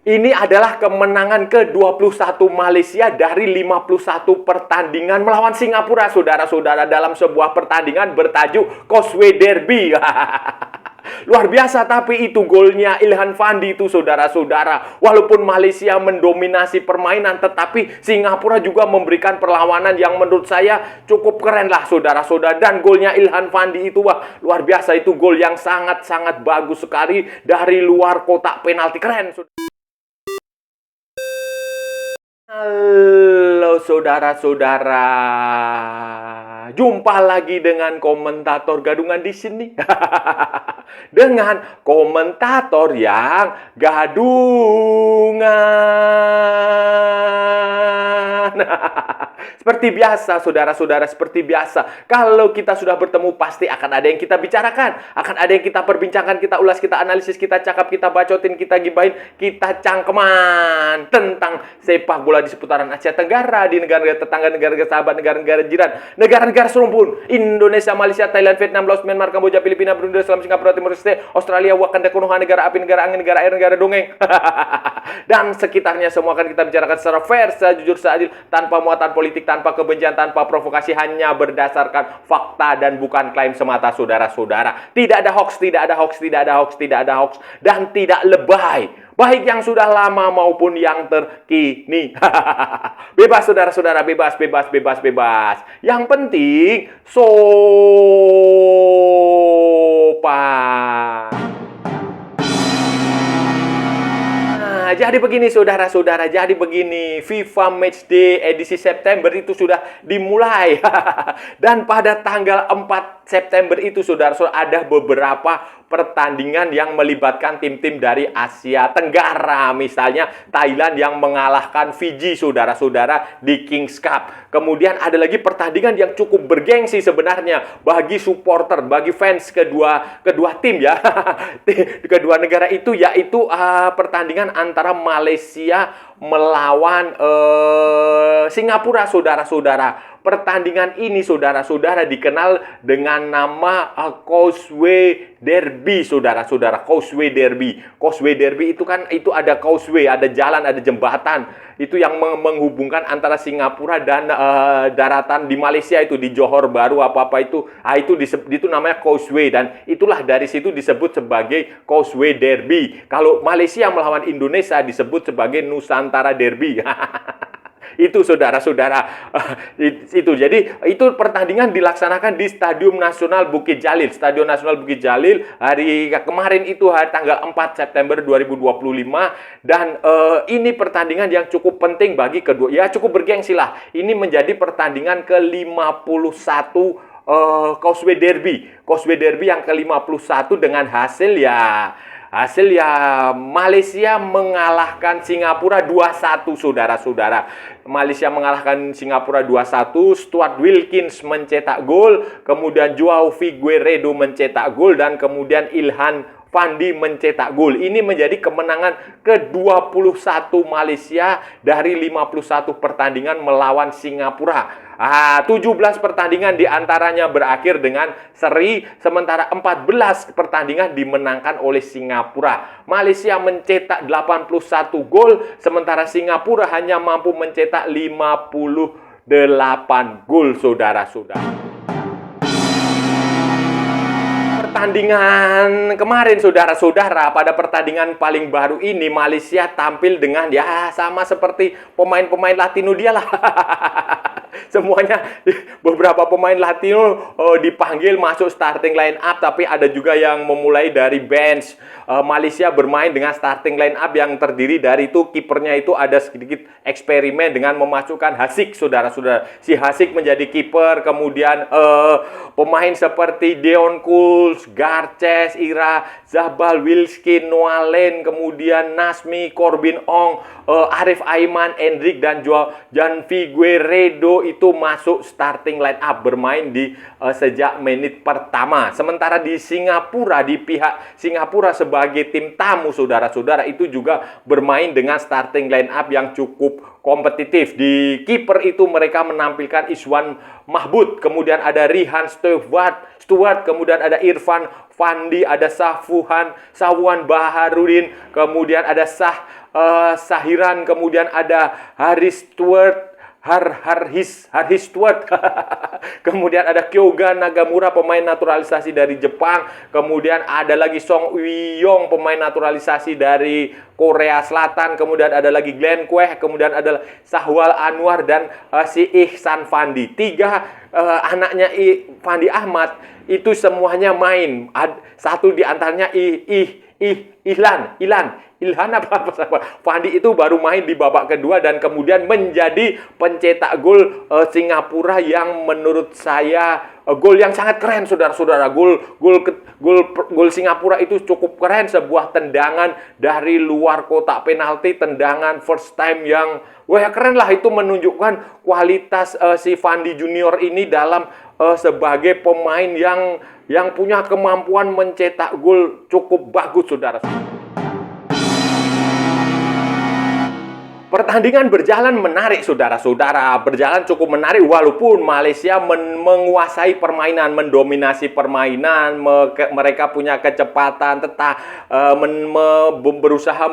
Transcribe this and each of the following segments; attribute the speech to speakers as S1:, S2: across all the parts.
S1: Ini adalah kemenangan ke-21 Malaysia dari 51 pertandingan melawan Singapura, saudara-saudara, dalam sebuah pertandingan bertajuk Causeway Derby. Luar biasa, tapi itu golnya Ilhan Fandi itu, saudara-saudara. Walaupun Malaysia mendominasi permainan, tetapi Singapura juga memberikan perlawanan yang menurut saya cukup keren lah, saudara-saudara. Dan golnya Ilhan Fandi itu, wah, luar biasa. Itu gol yang sangat-sangat bagus sekali dari luar kotak penalti. Keren, saudara. Halo saudara-saudara, jumpa lagi dengan komentator gadungan di sini. Dengan komentator yang gadungan. Seperti biasa, saudara-saudara, seperti biasa. Kalau kita sudah bertemu, pasti akan ada yang kita bicarakan. Akan ada yang kita perbincangkan, kita ulas, kita analisis, kita cakap, kita bacotin, kita gibahin, kita cangkeman tentang sepak bola di seputaran Asia Tenggara, di negara-negara tetangga, negara-negara sahabat, negara-negara jiran, negara-negara serumpun, Indonesia, Malaysia, Thailand, Vietnam, Laos, Myanmar, Kamboja, Filipina, Brunei, Darussalam, Singapura, Timor Leste, Australia, Wakanda, Konoha, negara api, negara angin, negara air, negara dongeng. Dan sekitarnya semua akan kita bicarakan secara fair, secara jujur, seadil, tanpa muatan politik, tanpa kebencian, tanpa provokasi, hanya berdasarkan fakta dan bukan klaim semata, saudara-saudara. Tidak ada hoax, tidak ada hoax, tidak ada hoax, tidak ada hoax, dan tidak lebay. Baik yang sudah lama maupun yang terkini. Bebas, saudara-saudara, bebas, bebas, bebas, bebas. Yang penting, sopan. Jadi begini, saudara-saudara, jadi begini, FIFA Matchday edisi September itu sudah dimulai. Dan pada tanggal 4 September itu, saudara-saudara, ada beberapa pertandingan yang melibatkan tim-tim dari Asia Tenggara. Misalnya Thailand yang mengalahkan Fiji, saudara-saudara, di Kings Cup. Kemudian ada lagi pertandingan yang cukup bergengsi sebenarnya bagi supporter, bagi fans kedua tim ya. Kedua negara itu, yaitu pertandingan antara Malaysia melawan Singapura, saudara-saudara. Pertandingan ini, saudara-saudara, dikenal dengan nama Causeway Derby, saudara-saudara. Causeway Derby. Causeway Derby itu kan, itu ada causeway, ada jalan, ada jembatan. Itu yang menghubungkan antara Singapura dan daratan di Malaysia itu, di Johor Bahru apa-apa itu. Itu namanya causeway, dan itulah dari situ disebut sebagai Causeway Derby. Kalau Malaysia melawan Indonesia disebut sebagai Nusantara Derby. Itu, saudara-saudara, itu. Jadi itu pertandingan dilaksanakan di Stadion Nasional Bukit Jalil. Stadion Nasional Bukit Jalil hari kemarin itu, hari tanggal 4 September 2025. Dan ini pertandingan yang cukup penting bagi kedua, ya cukup bergengsi lah. Ini menjadi pertandingan ke-51 Causeway Derby. Causeway Derby yang ke-51 dengan hasil ya Malaysia mengalahkan Singapura 2-1, saudara-saudara. Malaysia mengalahkan Singapura 2-1. Stuart Wilkins mencetak gol, kemudian Joao Figueiredo mencetak gol, dan kemudian Ilhan Fandi mencetak gol. Ini menjadi kemenangan ke-21 Malaysia dari 51 pertandingan melawan Singapura. 17 pertandingan diantaranya berakhir dengan seri, sementara 14 pertandingan dimenangkan oleh Singapura. Malaysia mencetak 81 gol, sementara Singapura hanya mampu mencetak 58 gol, saudara-saudara. Pertandingan kemarin, saudara-saudara, pada pertandingan paling baru ini Malaysia tampil dengan ya sama seperti pemain-pemain Latino dia lah. Semuanya, beberapa pemain Latino dipanggil masuk starting line up, tapi ada juga yang memulai dari bench. Malaysia bermain dengan starting line up yang terdiri dari itu, kipernya itu ada sedikit eksperimen dengan memasukkan Hasik, saudara-saudara. Si Hasik menjadi kiper, kemudian pemain seperti Deon Kools, Garces, Ira, Zabal, Wilskin, Noalen, kemudian Nasmi, Corbin Ong, Arif Aiman, Endrick, dan Jan Figueiredo itu masuk starting line up, bermain di sejak menit pertama. Sementara di Singapura, di pihak Singapura sebagai tim tamu, saudara-saudara, itu juga bermain dengan starting line up yang cukup kompetitif. Di kiper itu mereka menampilkan Iswan Mahmud, kemudian ada Rihan Stewart, kemudian ada Irfan Fandi, ada Safwan Baharudin, kemudian ada Sahiran, kemudian ada Haris Stewart, Harhis Stewart. Kemudian ada Kyoga Nagamura, pemain naturalisasi dari Jepang. Kemudian ada lagi Song Wi-yong, pemain naturalisasi dari Korea Selatan. Kemudian ada lagi Glenn Kweh. Kemudian ada Sahwal Anwar dan si Ihsan Fandi. Tiga anaknya Fandi Ahmad itu semuanya main. Satu di antaranya Ilhan apa Fandi itu baru main di babak kedua dan kemudian menjadi pencetak gol Singapura yang menurut saya gol yang sangat keren, saudara-saudara. Gol Singapura itu cukup keren, sebuah tendangan dari luar kotak penalti, tendangan first time yang wah keren lah. Itu menunjukkan kualitas si Fandi Junior ini dalam sebagai pemain yang punya kemampuan mencetak gol cukup bagus, saudara. Pertandingan berjalan menarik, saudara-saudara. Berjalan cukup menarik walaupun Malaysia menguasai permainan, mendominasi permainan. Mereka punya kecepatan, berusaha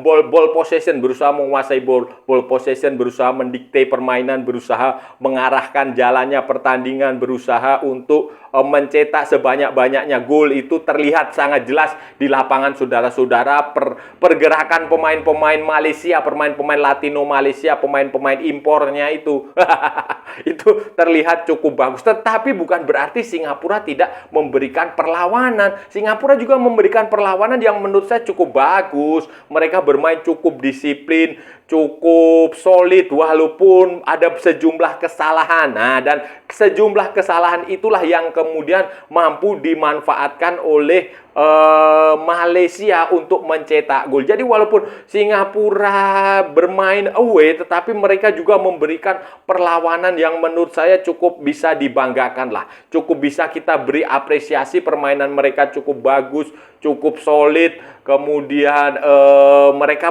S1: ball possession, berusaha menguasai ball possession, berusaha mendikte permainan, berusaha mengarahkan jalannya pertandingan, berusaha untuk mencetak sebanyak-banyaknya gol. Itu terlihat sangat jelas di lapangan, saudara-saudara. Pergerakan pemain-pemain Malaysia, pemain-pemain Latino Malaysia, pemain-pemain impornya itu itu terlihat cukup bagus. Tetapi bukan berarti Singapura tidak memberikan perlawanan. Singapura juga memberikan perlawanan yang menurut saya cukup bagus. Mereka bermain cukup disiplin, cukup solid walaupun ada sejumlah kesalahan. Nah, dan sejumlah kesalahan itulah yang kemudian mampu dimanfaatkan oleh Malaysia untuk mencetak gol. Jadi walaupun Singapura bermain away, tetapi mereka juga memberikan perlawanan yang menurut saya cukup bisa dibanggakan lah. Cukup bisa kita beri apresiasi, permainan mereka cukup bagus, cukup solid. Kemudian mereka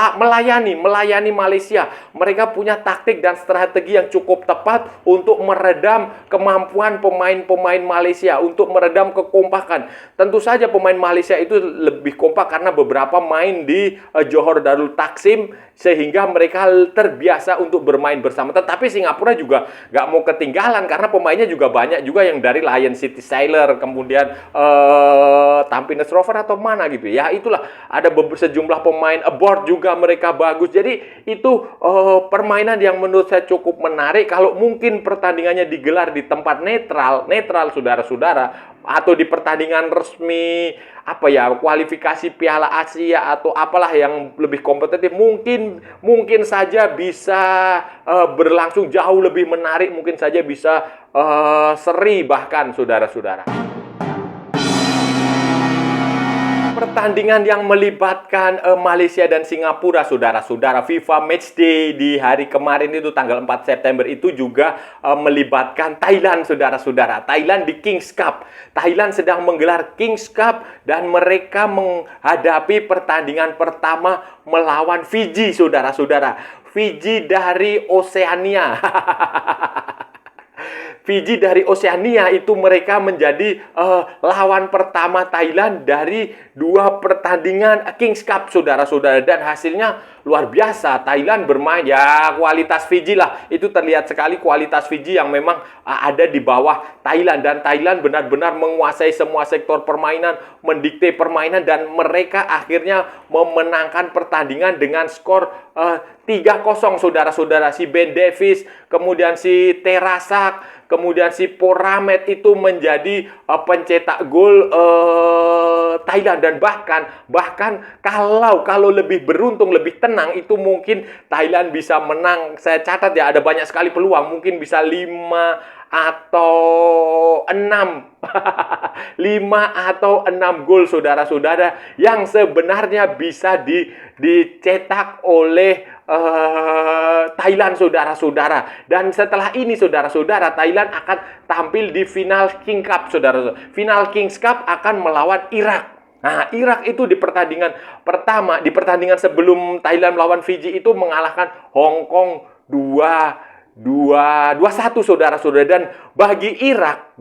S1: melayani Malaysia. Mereka punya taktik dan strategi yang cukup tepat untuk meredam kemampuan pemain-pemain Malaysia, untuk meredam kekompakan. Tentu saja pemain Malaysia itu lebih kompak karena beberapa main di Johor Darul Taksim, sehingga mereka terbiasa untuk bermain bersama. Tetapi Singapura juga nggak mau ketinggalan karena pemainnya juga banyak juga yang dari Lion City Sailor, kemudian Tampines Rover atau mana gitu ya. Itulah ada sejumlah pemain aboard juga, mereka bagus. Jadi itu permainan yang menurut saya cukup menarik. Kalau mungkin pertandingannya digelar di tempat netral saudara-saudara, atau di pertandingan resmi kualifikasi Piala Asia atau apalah yang lebih kompetitif, mungkin saja bisa berlangsung jauh lebih menarik, mungkin saja bisa seri bahkan, saudara-saudara. Pertandingan yang melibatkan Malaysia dan Singapura, saudara-saudara, FIFA Matchday di hari kemarin itu tanggal 4 September itu juga melibatkan Thailand, saudara-saudara. Thailand di Kings Cup. Thailand sedang menggelar Kings Cup dan mereka menghadapi pertandingan pertama melawan Fiji, saudara-saudara. Fiji dari Oseania. Fiji dari Oseania itu mereka menjadi lawan pertama Thailand dari 2 pertandingan Kings Cup, saudara-saudara. Dan hasilnya luar biasa. Thailand bermain, ya kualitas Fiji lah. Itu terlihat sekali kualitas Fiji yang memang ada di bawah Thailand. Dan Thailand benar-benar menguasai semua sektor permainan, mendikte permainan. Dan mereka akhirnya memenangkan pertandingan dengan skor 3-0, saudara-saudara. Si Ben Davies, kemudian si Terasak, kemudian si Poramet itu menjadi pencetak gol Thailand. Dan bahkan kalau lebih beruntung, lebih tenang, itu mungkin Thailand bisa menang. Saya catat ya, ada banyak sekali peluang, mungkin bisa 5 atau 6 5 atau 6 gol, saudara-saudara, yang sebenarnya bisa dicetak oleh Thailand, saudara-saudara. Dan setelah ini, saudara-saudara, Thailand akan tampil di final King Cup, saudara-saudara. Final Kings Cup akan melawan Irak. Nah, Irak itu di pertandingan pertama, di pertandingan sebelum Thailand melawan Fiji itu mengalahkan Hong Kong 2-1, saudara-saudara. Dan bagi Irak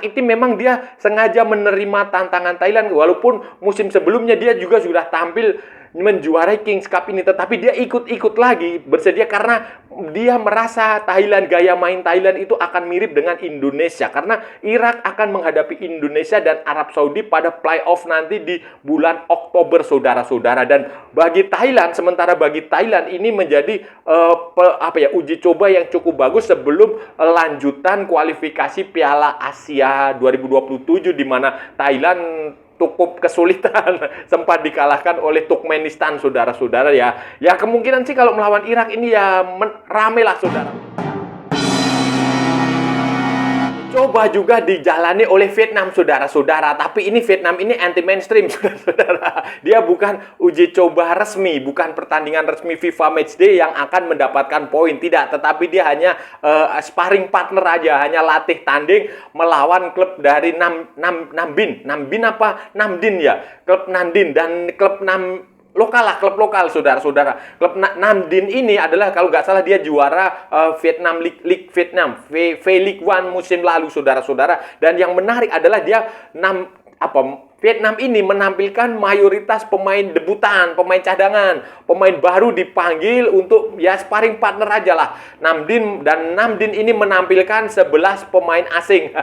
S1: itu memang dia sengaja menerima tantangan Thailand, walaupun musim sebelumnya dia juga sudah tampil menjuarai Kings Cup ini, tetapi dia ikut-ikut lagi bersedia karena dia merasa gaya main Thailand itu akan mirip dengan Indonesia, karena Irak akan menghadapi Indonesia dan Arab Saudi pada playoff nanti di bulan Oktober, saudara-saudara. Dan bagi Thailand, sementara bagi Thailand ini menjadi uji coba yang cukup bagus sebelum lanjutan kualifikasi Piala Asia 2027, di mana Thailand cukup kesulitan sempat dikalahkan oleh Turkmenistan, saudara-saudara ya. Ya kemungkinan sih kalau melawan Irak ini ya rame lah, saudara. Coba juga dijalani oleh Vietnam, saudara-saudara. Tapi ini Vietnam ini anti mainstream, saudara-saudara. Dia bukan uji coba resmi, bukan pertandingan resmi FIFA Matchday yang akan mendapatkan poin, tidak. Tetapi dia hanya sparring partner aja, hanya latih tanding melawan klub dari Namdin ya, klub Nandin dan klub klub lokal, saudara-saudara. Klub Namdin ini adalah kalau nggak salah dia juara Vietnam League Vietnam V League One musim lalu, saudara-saudara. Dan yang menarik adalah dia Vietnam ini menampilkan mayoritas pemain debutan, pemain cadangan, pemain baru dipanggil untuk ya sparring partner aja lah. Namdin ini menampilkan 11 pemain asing.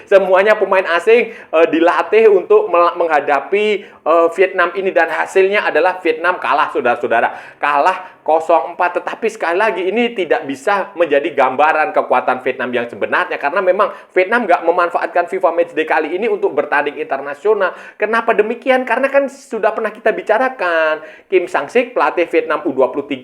S1: Semuanya pemain asing dilatih untuk menghadapi Vietnam ini, dan hasilnya adalah Vietnam kalah, saudara-saudara. Kalah 0-4, tetapi sekali lagi ini tidak bisa menjadi gambaran kekuatan Vietnam yang sebenarnya, karena memang Vietnam nggak memanfaatkan FIFA Matchday kali ini untuk bertanding internasional. Kenapa demikian? Karena kan sudah pernah kita bicarakan, Kim Sang-sik pelatih Vietnam U23,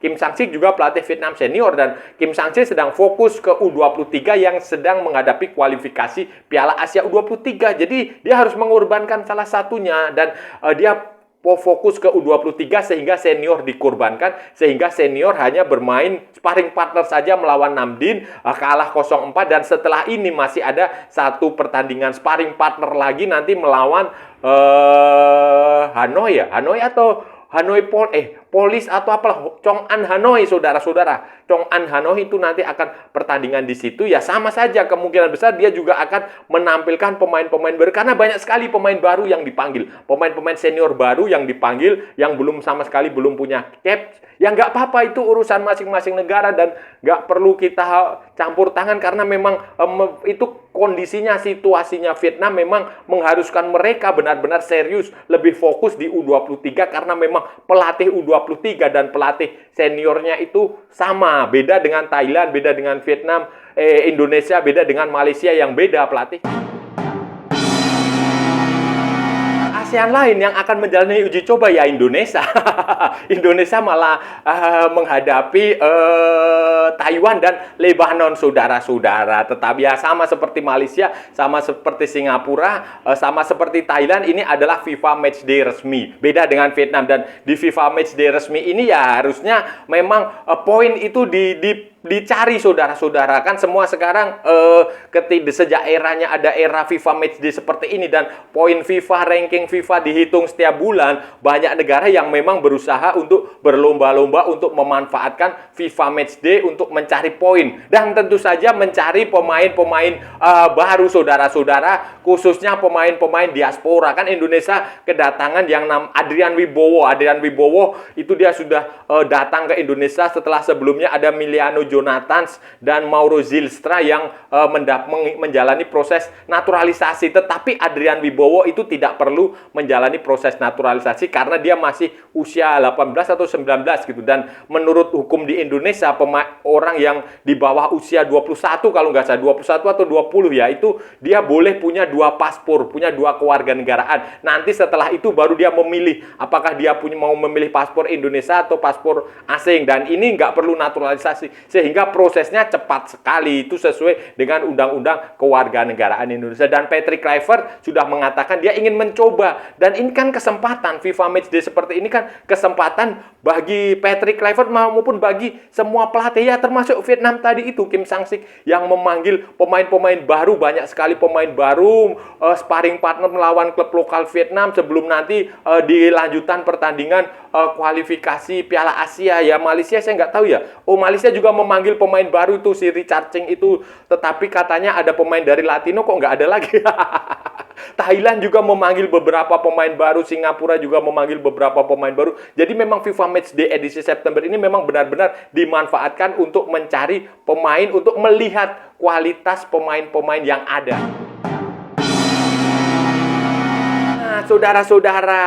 S1: Kim Sang-sik juga pelatih Vietnam senior, dan Kim Sang-sik sedang fokus ke U23 yang sedang menghadapi kualifikasi Piala Asia U23. Jadi dia harus mengorbankan salah satunya, dan dia fokus ke U23 sehingga senior dikorbankan, sehingga senior hanya bermain sparring partner saja melawan Namdin, kalah 0-4, dan setelah ini masih ada satu pertandingan sparring partner lagi nanti melawan Hanoi atau Polis atau apalah, Chong'an Hanoi, saudara-saudara. Chong'an Hanoi itu nanti akan pertandingan di situ, ya sama saja kemungkinan besar dia juga akan menampilkan pemain-pemain baru, karena banyak sekali pemain baru yang dipanggil, pemain-pemain senior baru yang dipanggil, yang sama sekali belum punya cap. Ya nggak apa-apa, itu urusan masing-masing negara dan nggak perlu kita campur tangan, karena memang itu kondisinya, situasinya Vietnam memang mengharuskan mereka benar-benar serius, lebih fokus di U23, karena memang pelatih U23 dan pelatih seniornya itu sama, beda dengan Thailand, beda dengan Vietnam, Indonesia, beda dengan Malaysia yang beda pelatih. ASEAN lain yang akan menjalani uji coba ya Indonesia. Indonesia malah menghadapi Taiwan dan Lebanon, saudara-saudara. Tetapi ya sama seperti Malaysia, sama seperti Singapura, sama seperti Thailand, ini adalah FIFA Matchday resmi. Beda dengan Vietnam, dan di FIFA Matchday resmi ini ya harusnya memang poin itu dicari, saudara-saudara. Kan semua sekarang sejak eranya ada era FIFA Matchday seperti ini, dan poin FIFA, ranking FIFA dihitung setiap bulan, banyak negara yang memang berusaha untuk berlomba-lomba untuk memanfaatkan FIFA Matchday untuk mencari poin, dan tentu saja mencari pemain-pemain baru, saudara-saudara, khususnya pemain-pemain diaspora. Kan Indonesia kedatangan yang Adrian Wibowo itu dia sudah datang ke Indonesia setelah sebelumnya ada Miliano Jonathans dan Mauro Zylstra yang menjalani proses naturalisasi. Tetapi Adrian Wibowo itu tidak perlu menjalani proses naturalisasi karena dia masih usia 18 atau 19 gitu. Dan menurut hukum di Indonesia, orang yang di bawah usia 21, kalau nggak salah 21 atau 20 ya, itu dia boleh punya 2 paspor, punya 2 kewarganegaraan. Nanti setelah itu baru dia memilih apakah dia mau memilih paspor Indonesia atau paspor asing, dan ini nggak perlu naturalisasi, sehingga prosesnya cepat sekali. Itu sesuai dengan undang-undang kewarganegaraan Indonesia. Dan Patrick Kluivert sudah mengatakan dia ingin mencoba, dan ini kan kesempatan FIFA Matchday seperti ini kan kesempatan bagi Patrick Kluivert maupun bagi semua pelatih, ya termasuk Vietnam tadi itu, Kim Sang-sik yang memanggil pemain-pemain baru, banyak sekali pemain baru, sparring partner melawan klub lokal Vietnam sebelum nanti dilanjutan pertandingan kualifikasi Piala Asia. Ya Malaysia saya nggak tahu ya. Malaysia juga memanggil pemain baru itu, si Richard Cheng itu, tetapi katanya ada pemain dari Latino kok nggak ada lagi. Thailand juga memanggil beberapa pemain baru, Singapura juga memanggil beberapa pemain baru. Jadi memang FIFA Matchday edisi September ini memang benar-benar dimanfaatkan untuk mencari pemain, untuk melihat kualitas pemain-pemain yang ada. Saudara-saudara,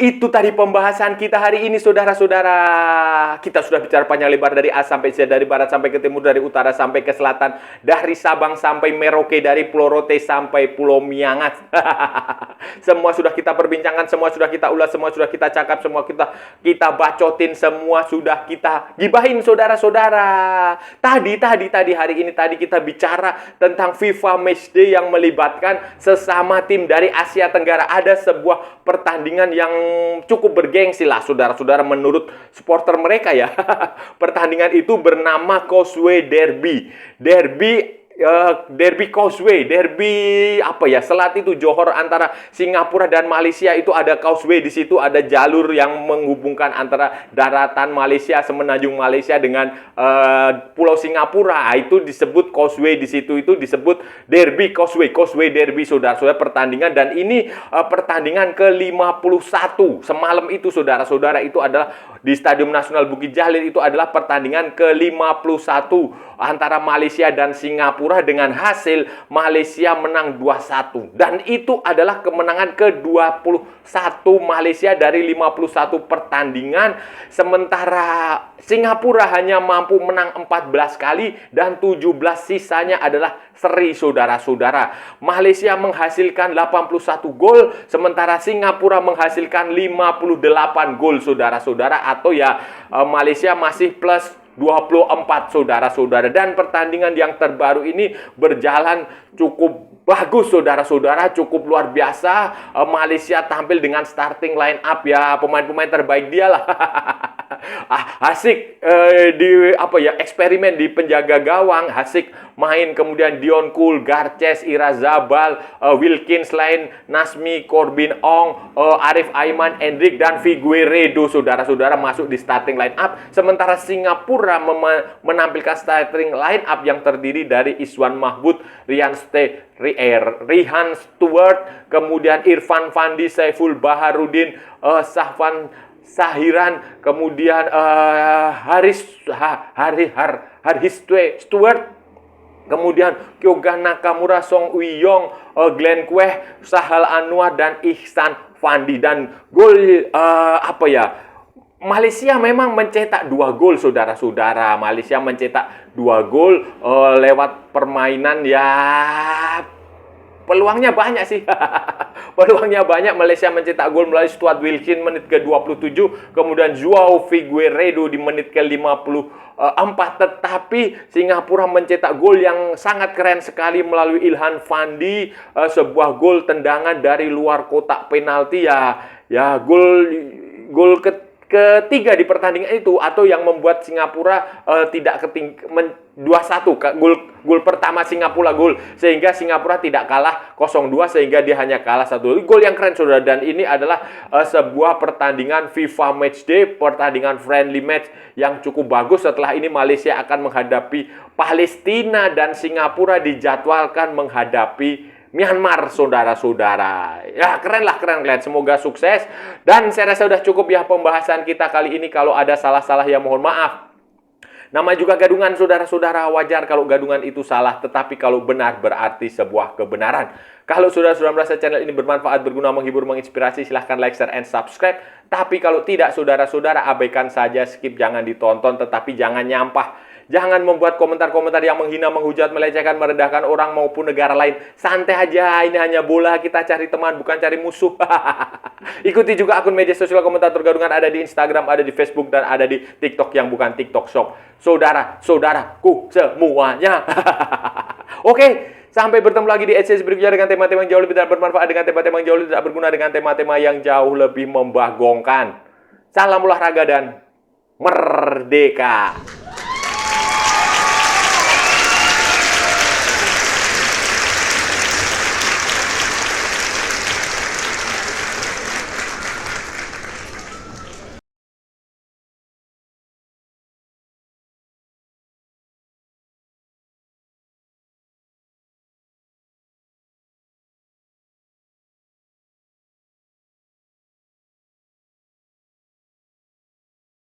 S1: itu tadi pembahasan kita hari ini, saudara-saudara. Kita sudah bicara panjang lebar dari A sampai Z, dari barat sampai ke timur, dari utara sampai ke selatan, dari Sabang sampai Merauke, dari Pulau Rote sampai Pulau Miangas. Semua sudah kita perbincangkan, semua sudah kita ulas, semua sudah kita cakap, semua kita bacotin, semua sudah kita gibahin, saudara-saudara. Tadi hari ini kita bicara tentang FIFA Matchday yang melibatkan sesama tim dari Asia Tenggara. Ada sebuah pertandingan yang cukup bergengsi lah, saudara-saudara, menurut supporter mereka ya. Pertandingan itu bernama Causeway Derby. Derby Causeway, derby apa ya, selat itu Johor antara Singapura dan Malaysia. Itu ada causeway, di situ ada jalur yang menghubungkan antara daratan Malaysia, semenanjung Malaysia dengan Pulau Singapura. Itu disebut causeway, di situ itu disebut derby Causeway Derby, saudara-saudara, pertandingan. Dan ini pertandingan ke-51 semalam itu, saudara-saudara. Itu adalah di Stadium Nasional Bukit Jalil. Itu adalah pertandingan ke-51 antara Malaysia dan Singapura, dengan hasil Malaysia menang 2-1. Dan itu adalah kemenangan ke-21 Malaysia dari 51 pertandingan. Sementara Singapura hanya mampu menang 14 kali dan 17 sisanya adalah seri, saudara-saudara. Malaysia menghasilkan 81 gol, sementara Singapura menghasilkan 58 gol, saudara-saudara. Atau ya, Malaysia masih plus 24, saudara-saudara. Dan pertandingan yang terbaru ini berjalan cukup bagus, saudara-saudara, cukup luar biasa. Malaysia tampil dengan starting line up ya, pemain-pemain terbaik dia lah. Asik di eksperimen di penjaga gawang, asik main. Kemudian Dion Kool, Garces, Ira Zabal, Wilkins, Lain, Nasmi, Corbin Ong, Arif Aiman, Endrick, dan Figueiredo, saudara-saudara, masuk di starting line up. Sementara Singapura menampilkan starting line up yang terdiri dari Iswan Mahmud, Rihan Stewart, kemudian Irfan Fandi, Saiful Baharudin, Sahiran, kemudian Haris Stewart, kemudian Kyoga Nakamura, Song Uiyong, Glenn Queh, Sahal Anwar, dan Ihsan Fandi. Dan gol Malaysia memang mencetak 2 gol, saudara-saudara. Malaysia mencetak 2 gol lewat permainan ya, peluangnya banyak sih. Peluangnya banyak. Malaysia mencetak gol melalui Stuart Wilkins menit ke-27, kemudian Joao Figueiredo di menit ke-54. Tetapi Singapura mencetak gol yang sangat keren sekali melalui Ilhan Fandi, sebuah gol tendangan dari luar kotak penalti ya gol ketiga di pertandingan itu, atau yang membuat Singapura tidak 2-1. Gol pertama Singapura sehingga Singapura tidak kalah 0-2, sehingga dia hanya kalah 1. Gol yang keren, saudara. Dan ini adalah sebuah pertandingan FIFA Matchday, pertandingan friendly match yang cukup bagus. Setelah ini Malaysia akan menghadapi Palestina dan Singapura dijadwalkan menghadapi Myanmar, saudara-saudara. Ya, keren. Semoga sukses. Dan saya rasa sudah cukup ya pembahasan kita kali ini. Kalau ada salah-salah ya mohon maaf. Nama juga gadungan, saudara-saudara. Wajar kalau gadungan itu salah, tetapi kalau benar berarti sebuah kebenaran. Kalau saudara-saudara merasa channel ini bermanfaat, berguna, menghibur, menginspirasi, silahkan like, share, and subscribe. Tapi kalau tidak, saudara-saudara, abaikan saja, skip, jangan ditonton, tetapi jangan nyampah. Jangan membuat komentar-komentar yang menghina, menghujat, melecehkan, merendahkan orang maupun negara lain. Santai aja, ini hanya bola, kita cari teman, bukan cari musuh. Ikuti juga akun media sosial komentator gadungan, ada di Instagram, ada di Facebook, dan ada di TikTok yang bukan TikTok Shop. Saudara-saudaraku semuanya. Oke. Sampai bertemu lagi di edisi berikutnya dengan tema-tema yang jauh lebih tidak bermanfaat, dengan tema-tema yang jauh lebih tidak berguna, dengan tema-tema yang jauh lebih membagongkan. Salam olahraga dan merdeka.